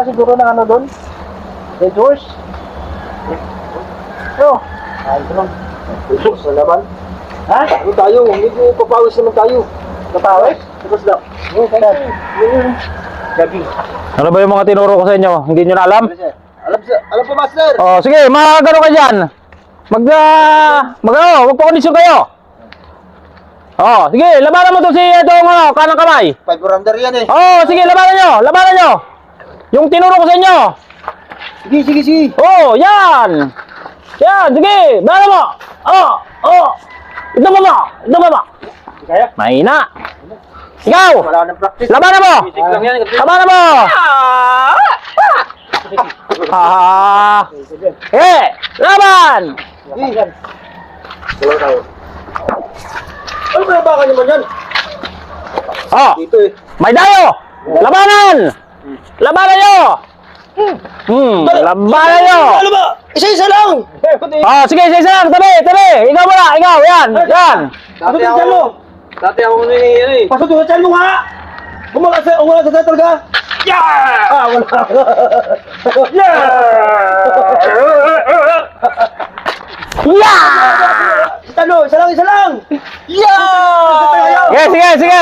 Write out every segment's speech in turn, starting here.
pala siguro ng ano doon. The George. Oh. Ay, ito lang. Usok sa laban. Ha? Ano tayo? Medyo papawis naman tayo. Papawis? Tapos lang. Oo, kaya. Gabi. Ano ba yung mga tinuro ko sa inyo? Hindi nyo na alam? Alam po, Master. Oh, sige, magano ka dyan. Huwag po kondisyon kayo. Oh, sige, labanan mo to si itong kanang kamay. 5 rounder yan eh. Oh, sige, labanan nyo. Yung tinuro ko sa inyo. Sige. Oh, yan. Yan, sige, labanan mo. Oh. Ito ba? Kaya? Mahina. Ikaw, Wala nang practice. labanan mo. Basic lang yan. Labanan mo. Laban. Wala tayo. Ano ba baka naman yan? Oh, Dito eh. may dayo. Labanan nyo. Labanan nyo. Ano ba? Isa-isa lang! Oh, sige, lang. Tabi. Ikaw muna, yan. Dati ako nung yan eh. Pasok yung chan mo nga! Umala sa talaga! Yeah! Ah, wala. Yeah! Yeah! Isa lang! Yeah! Sige.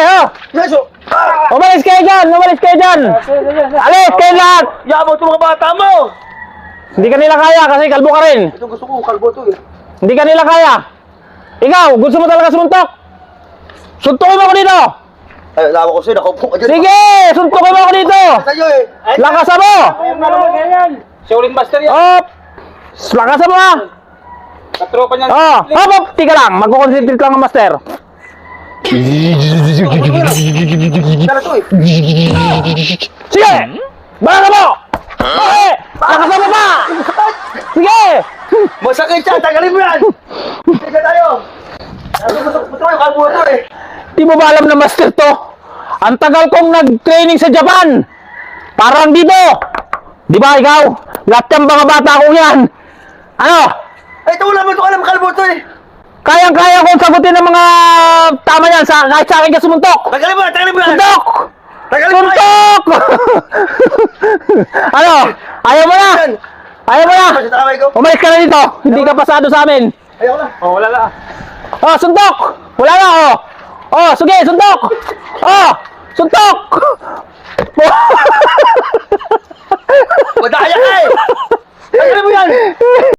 Yaso! Umalis kayo dyan. Alis kayo lahat. Yabang itong mga bata mo! Hindi ka nila kaya kasi kalbo ka rin. Ito gusto ko, kalbo to eh. Hindi ka nila kaya. Ikaw, gusto mo talaga sumuntok? Suntukin mo ako dito. Ay, lawa ko sa'yo, nakaupo ka dyan. Sige, suntukin mo ako dito. Sa'yo eh. Lakasan mo. Shaolin Master yan. Hop. Lakasan mo ha. Katropa niyan. Hop. Tika lang, magkukonsentrate lang ang master. Tara to eh. Sige. Bala mo. Okay. Lakasan mo pa. Sige. Masakit siya, tagalin mo yan. Sige tayo. Gusto ko yung kalbo to eh. Di mo ba alam na master to? Ang tagal kong nag-training sa Japan. Parang dito. Di ba ikaw? Lahat ng mga bata ko yan. Ano? Ay, ito wala mo ito alam kalbo to eh. Kayang-kaya kong sagutin ng mga tama yan kahit sa akin ka sumuntok. Tagalin mo yan. Suntok! Tagalin mo yan. Suntok! Ano? Ayaw mo na? Masitaway ko. Umalis ka na dito. Hindi ka pasado sa amin. Ayaw na. Oh, wala na. Oh, suntok! Wala na, oh! Oh, sige, suntok! Oh! Suntok! Madaya ka eh. Tagalin mo yan.